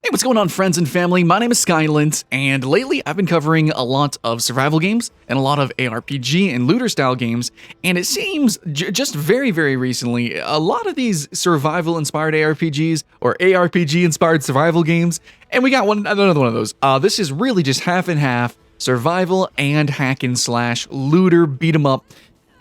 Hey, what's going on, friends and family? My name is Skylent, and lately I've been covering a lot of survival games and a lot of ARPG and looter-style games, and it seems just very, very recently, a lot of these survival-inspired ARPGs or ARPG-inspired survival games, and we got another one of those. This is really just half and half survival and hack-and-slash looter beat-em-up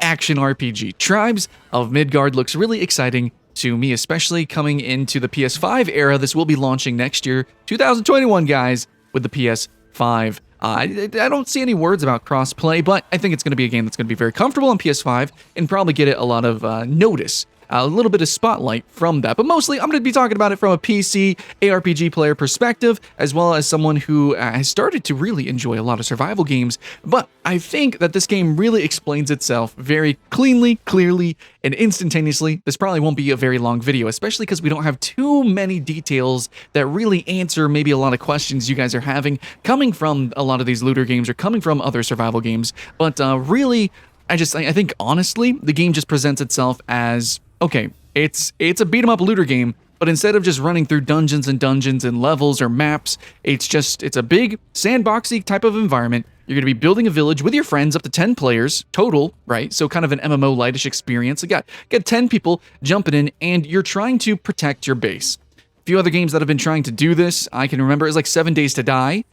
action RPG. Tribes of Midgard looks really exciting to me, especially coming into the PS5 era. This will be launching next year, 2021, guys, with the PS5. I don't see any words about cross-play, but I think it's going to be a game that's going to be very comfortable on PS5 and probably get it a lot of notice. A little bit of spotlight from that, but mostly I'm going to be talking about it from a PC ARPG player perspective, as well as someone who has started to really enjoy a lot of survival games. But I think that this game really explains itself very cleanly, clearly, and instantaneously. This probably won't be a very long video, especially because we don't have too many details that really answer maybe a lot of questions you guys are having coming from a lot of these looter games or coming from other survival games. But really, I think honestly, the game just presents itself as, okay, it's a beat 'em up looter game, but instead of just running through dungeons and levels or maps, it's a big sandboxy type of environment. You're going to be building a village with your friends, up to 10 players total, right? So kind of an MMO lightish experience. You got 10 people jumping in, and you're trying to protect your base. A few other games that have been trying to do this, I can remember, is like 7 Days to Die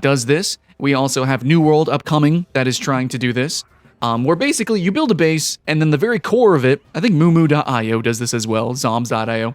does this. We also have New World upcoming that is trying to do this. Where basically you build a base, and then the very core of it, I think Mumu.io does this as well, Zombs.io.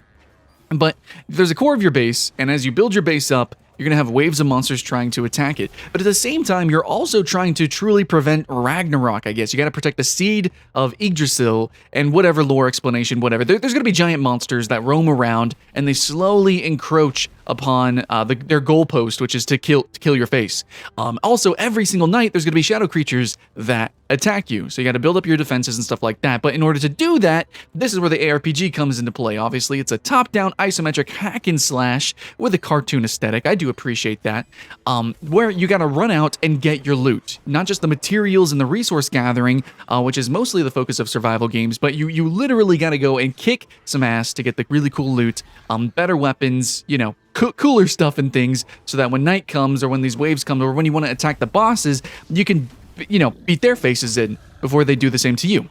But there's a core of your base, and as you build your base up, you're going to have waves of monsters trying to attack it. But at the same time, you're also trying to truly prevent Ragnarök, I guess. You got to protect the Seed of Yggdrasil and whatever lore explanation, whatever. There's going to be giant monsters that roam around, and they slowly encroach upon their goalpost, which is to kill your face. Also, every single night, there's going to be shadow creatures that attack you. So you got to build up your defenses and stuff like that. But in order to do that, this is where the ARPG comes into play. Obviously, it's a top-down isometric hack and slash with a cartoon aesthetic. I do appreciate that. Where you got to run out and get your loot. Not just the materials and the resource gathering, which is mostly the focus of survival games, but you literally got to go and kick some ass to get the really cool loot, better weapons, cooler stuff and things, so that when night comes or when these waves come or when you want to attack the bosses, you can, beat their faces in before they do the same to you.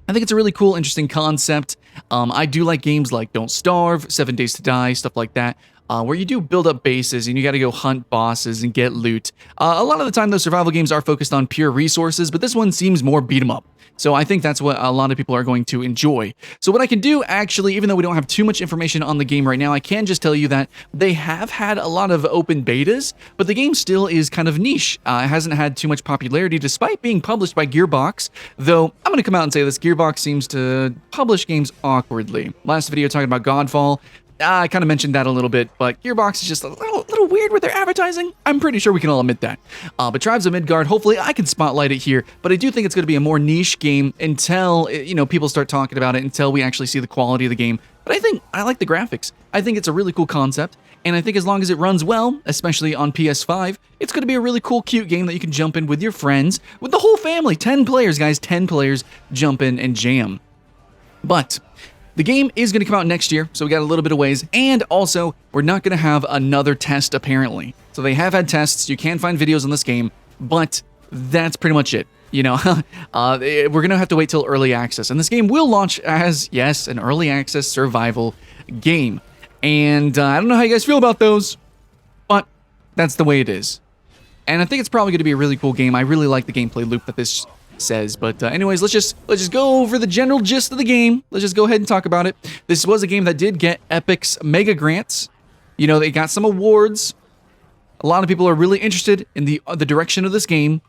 I think it's a really cool, interesting concept. I do like games like Don't Starve, 7 Days to Die, stuff like that, where you do build up bases and you got to go hunt bosses and get loot. A lot of the time, those survival games are focused on pure resources, but this one seems more beat 'em up. So I think that's what a lot of people are going to enjoy. So what I can do, actually, even though we don't have too much information on the game right now, I can just tell you that they have had a lot of open betas, but the game still is kind of niche. It hasn't had too much popularity despite being published by Gearbox, though I'm going to come out and say this, Gearbox seems to publish games awkwardly. Last video talking about Godfall, I kind of mentioned that a little bit, but Gearbox is just a little weird with their advertising. I'm pretty sure we can all admit that. But Tribes of Midgard, hopefully I can spotlight it here, but I do think it's going to be a more niche game until, people start talking about it, until we actually see the quality of the game. But I like the graphics. I think it's a really cool concept, and I think as long as it runs well, especially on PS5, it's going to be a really cool, cute game that you can jump in with your friends, with the whole family. 10 players, guys, 10 players jump in and jam. But the game is going to come out next year, so we got a little bit of ways, and also, we're not going to have another test, apparently. So they have had tests, you can find videos on this game, but that's pretty much it. We're going to have to wait till early access, and this game will launch as, yes, an early access survival game. And I don't know how you guys feel about those, but that's the way it is. And I think it's probably going to be a really cool game. I really like the gameplay loop that this says, but anyways, let's just go over the general gist of the game. Let's just go ahead and talk about it. This was a game that did get Epic's mega grants. They got some awards. A lot of people are really interested in the direction of this game,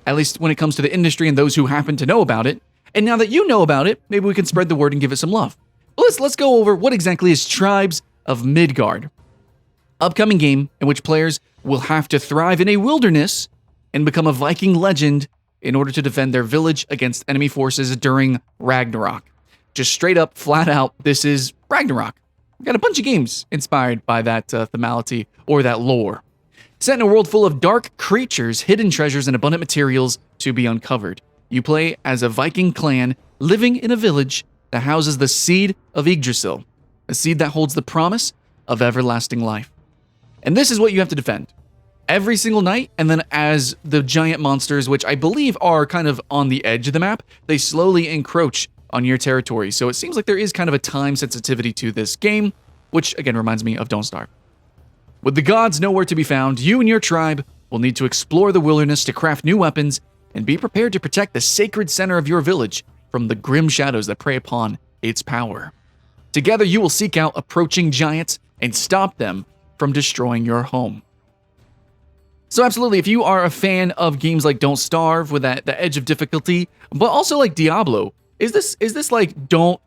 at least when it comes to the industry and those who happen to know about it. And now that you know about it, maybe we can spread the word and give it some love. But let's go over what exactly is Tribes of Midgard. Upcoming game in which players will have to thrive in a wilderness and become a Viking legend in order to defend their village against enemy forces during Ragnarök. Just straight up, flat out, this is Ragnarök. We've got a bunch of games inspired by that themality or that lore. Set in a world full of dark creatures, hidden treasures, and abundant materials to be uncovered. You play as a Viking clan living in a village that houses the Seed of Yggdrasil, a seed that holds the promise of everlasting life. And this is what you have to defend every single night. And then as the giant monsters, which I believe are kind of on the edge of the map, they slowly encroach on your territory. So it seems like there is kind of a time sensitivity to this game, which again reminds me of Don't Starve. With the gods nowhere to be found, you and your tribe will need to explore the wilderness to craft new weapons and be prepared to protect the sacred center of your village from the grim shadows that prey upon its power. Together, you will seek out approaching giants and stop them from destroying your home. So absolutely, if you are a fan of games like Don't Starve with the edge of difficulty, but also like Diablo, is this like Don't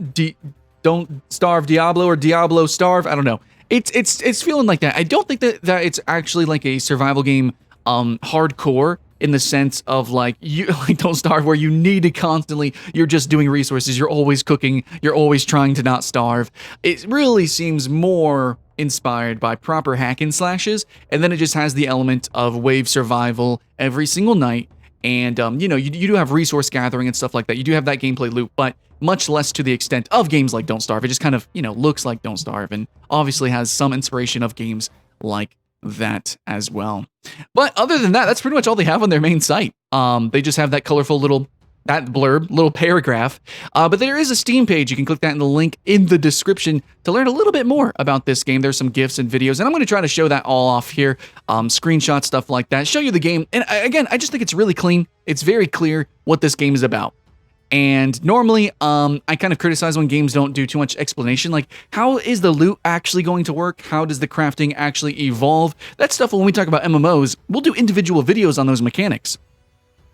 Starve Diablo or Diablo Starve? I don't know. It's feeling like that. I don't think that it's actually like a survival game hardcore in the sense of like you like Don't Starve where you need to constantly, you're just doing resources, you're always cooking, you're always trying to not starve. It really seems more inspired by proper hack and slashes, and then it just has the element of wave survival every single night. And you know, you do have resource gathering and stuff like that. You do have that gameplay loop, but much less to the extent of games like Don't Starve. It just kind of, you know, looks like Don't Starve and obviously has some inspiration of games like that as well. But other than that, that's pretty much all they have on their main site. They just have that colorful little paragraph. But there is a Steam page. You can click that in the link in the description to learn a little bit more about this game. There's some GIFs and videos, and I'm going to try to show that all off here. Screenshots, stuff like that. Show you the game. And again, I just think it's really clean. It's very clear what this game is about. And normally, I kind of criticize when games don't do too much explanation, like how is the loot actually going to work? How does the crafting actually evolve? That stuff, when we talk about MMOs, we'll do individual videos on those mechanics.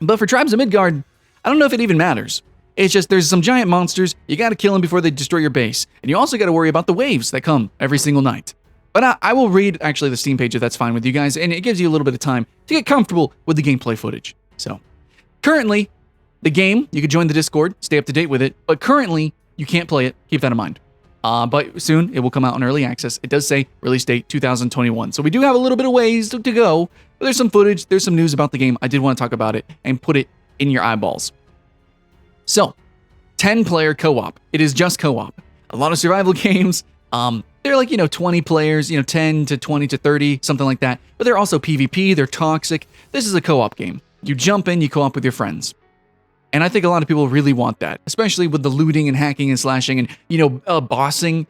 But for Tribes of Midgard, I don't know if it even matters. It's just there's some giant monsters, you gotta kill them before they destroy your base, and you also gotta worry about the waves that come every single night. But I will read actually the Steam page if that's fine with you guys, and it gives you a little bit of time to get comfortable with the gameplay footage. So, currently, the game, you could join the Discord, stay up to date with it, but currently, you can't play it, keep that in mind. But soon, it will come out in early access. It does say release date 2021. So we do have a little bit of ways to go, but there's some footage, there's some news about the game. I did want to talk about it and put it in your eyeballs. So, 10-player co-op. It is just co-op. A lot of survival games, they're like, 20 players, 10 to 20 to 30, something like that. But they're also PvP, they're toxic. This is a co-op game. You jump in, you co-op with your friends. And I think a lot of people really want that, especially with the looting and hacking and slashing and, bossing,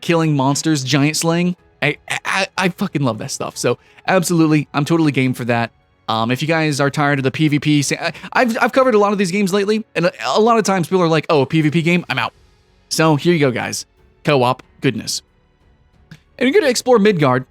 killing monsters, giant slaying. I fucking love that stuff. So absolutely, I'm totally game for that. If you guys are tired of the PvP, I've covered a lot of these games lately, and a lot of times people are like, oh, a PvP game, I'm out. So here you go, guys. Co-op goodness. And you're going to explore Midgard.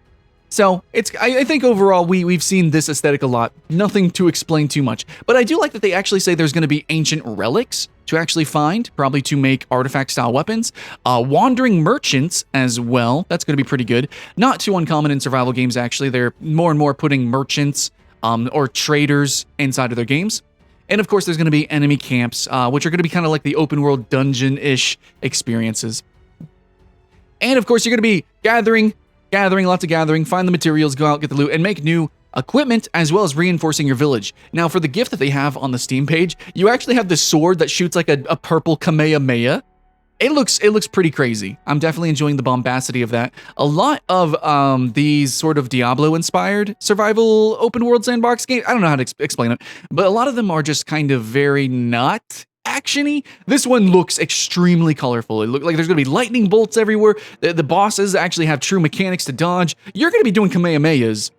So I think overall we've seen this aesthetic a lot. Nothing to explain too much. But I do like that they actually say there's going to be ancient relics to actually find, probably to make artifact-style weapons. Wandering merchants as well. That's going to be pretty good. Not too uncommon in survival games, actually. They're more and more putting merchants or traders inside of their games. And of course, there's going to be enemy camps, which are going to be kind of like the open-world dungeon-ish experiences. And of course, you're going to be gathering, lots of gathering, find the materials, go out, get the loot, and make new equipment, as well as reinforcing your village. Now, for the gift that they have on the Steam page, you actually have this sword that shoots like a purple Kamehameha. It looks pretty crazy. I'm definitely enjoying the bombacity of that. A lot of these sort of Diablo-inspired survival open-world sandbox games, I don't know how to explain it, but a lot of them are just kind of very not action-y. This one looks extremely colorful. It looks like there's going to be lightning bolts everywhere. The bosses actually have true mechanics to dodge. You're going to be doing Kamehamehas.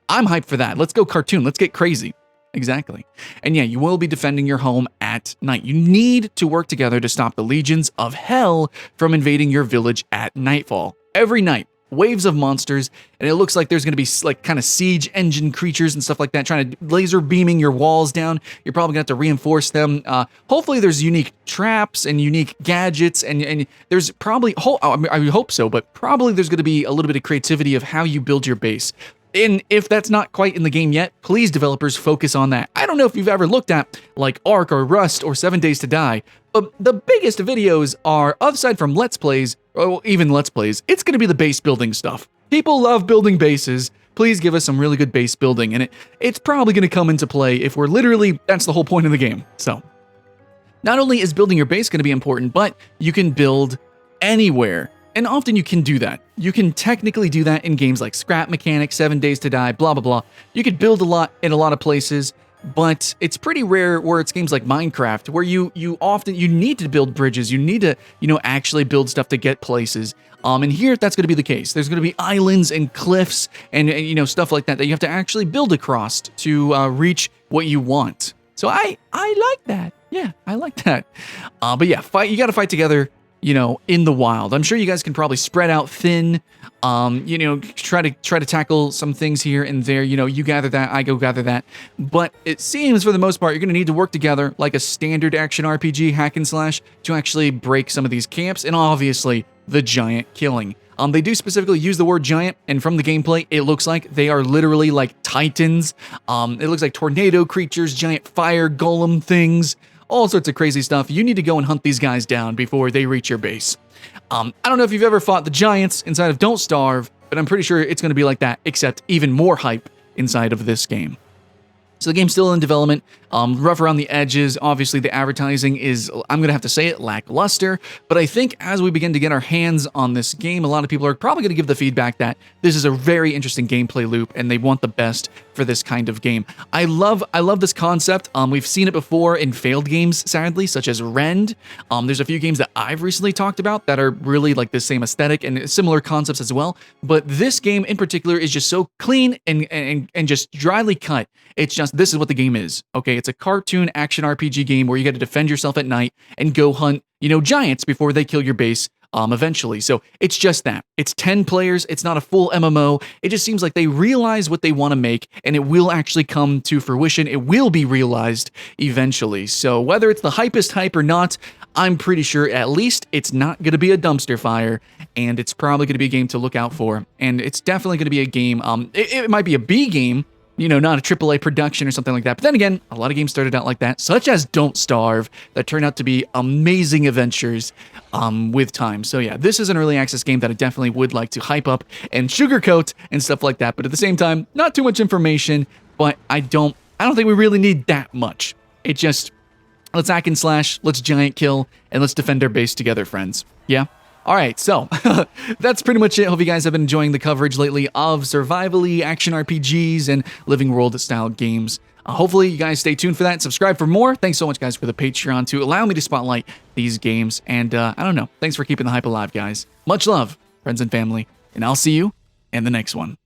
I'm hyped for that. Let's go cartoon. Let's get crazy. Exactly. And yeah, you will be defending your home at night. You need to work together to stop the legions of hell from invading your village at nightfall. Every night, waves of monsters, and it looks like there's going to be like kind of siege engine creatures and stuff like that trying to laser beaming your walls down. You're probably going to have to reinforce them. Hopefully there's unique traps and unique gadgets, and there's probably, I hope so, but probably there's going to be a little bit of creativity of how you build your base. And if that's not quite in the game yet, please, developers, focus on that. I don't know if you've ever looked at like Ark or Rust or 7 Days to Die, but the biggest videos are, aside from Let's Plays, or even Let's Plays, it's going to be the base building stuff. People love building bases. Please give us some really good base building, and it's probably going to come into play if we're literally, that's the whole point of the game. So, not only is building your base going to be important, but you can build anywhere. And often you can do that. You can technically do that in games like Scrap Mechanic, 7 Days to Die, blah, blah, blah. You could build a lot in a lot of places, but it's pretty rare where it's games like Minecraft, where you need to build bridges. You need to, actually build stuff to get places. And here, that's going to be the case. There's going to be islands and cliffs and stuff like that you have to actually build across to reach what you want. So I like that. Yeah, I like that. But yeah, you got to fight together, in the wild. I'm sure you guys can probably spread out thin, try to tackle some things here and there. You gather that, I go gather that. But it seems for the most part, you're going to need to work together like a standard action RPG hack and slash to actually break some of these camps and obviously the giant killing. They do specifically use the word giant, and from the gameplay, it looks like they are literally like titans. It looks like tornado creatures, giant fire golem things, all sorts of crazy stuff. You need to go and hunt these guys down before they reach your base. I don't know if you've ever fought the giants inside of Don't Starve, but I'm pretty sure it's going to be like that, except even more hype inside of this game. So the game's still in development, rough around the edges. Obviously, the advertising is, I'm going to have to say it, lackluster. But I think as we begin to get our hands on this game, a lot of people are probably going to give the feedback that this is a very interesting gameplay loop and they want the best for this kind of game. I love this concept. We've seen it before in failed games, sadly, such as Rend. There's a few games that I've recently talked about that are really like the same aesthetic and similar concepts as well. But this game in particular is just so clean and just dryly cut. It's just, this is what the game is, okay? It's a cartoon action RPG game where you got to defend yourself at night and go hunt, giants before they kill your base eventually. So it's just that. It's 10 players. It's not a full MMO. It just seems like they realize what they want to make and it will actually come to fruition. It will be realized eventually. So whether it's the hypest hype or not, I'm pretty sure at least it's not going to be a dumpster fire and it's probably going to be a game to look out for. And it's definitely going to be a game, it might be a B game, not a AAA production or something like that. But then again, a lot of games started out like that, such as Don't Starve, that turned out to be amazing adventures with time. So yeah, this is an early access game that I definitely would like to hype up and sugarcoat and stuff like that. But at the same time, not too much information, but I don't think we really need that much. It just, let's hack and slash, let's giant kill, and let's defend our base together, friends. Yeah? All right, so that's pretty much it. Hope you guys have been enjoying the coverage lately of survival-y action RPGs and living world-style games. Hopefully, you guys stay tuned for that and subscribe for more. Thanks so much, guys, for the Patreon to allow me to spotlight these games. And I don't know, thanks for keeping the hype alive, guys. Much love, friends and family, and I'll see you in the next one.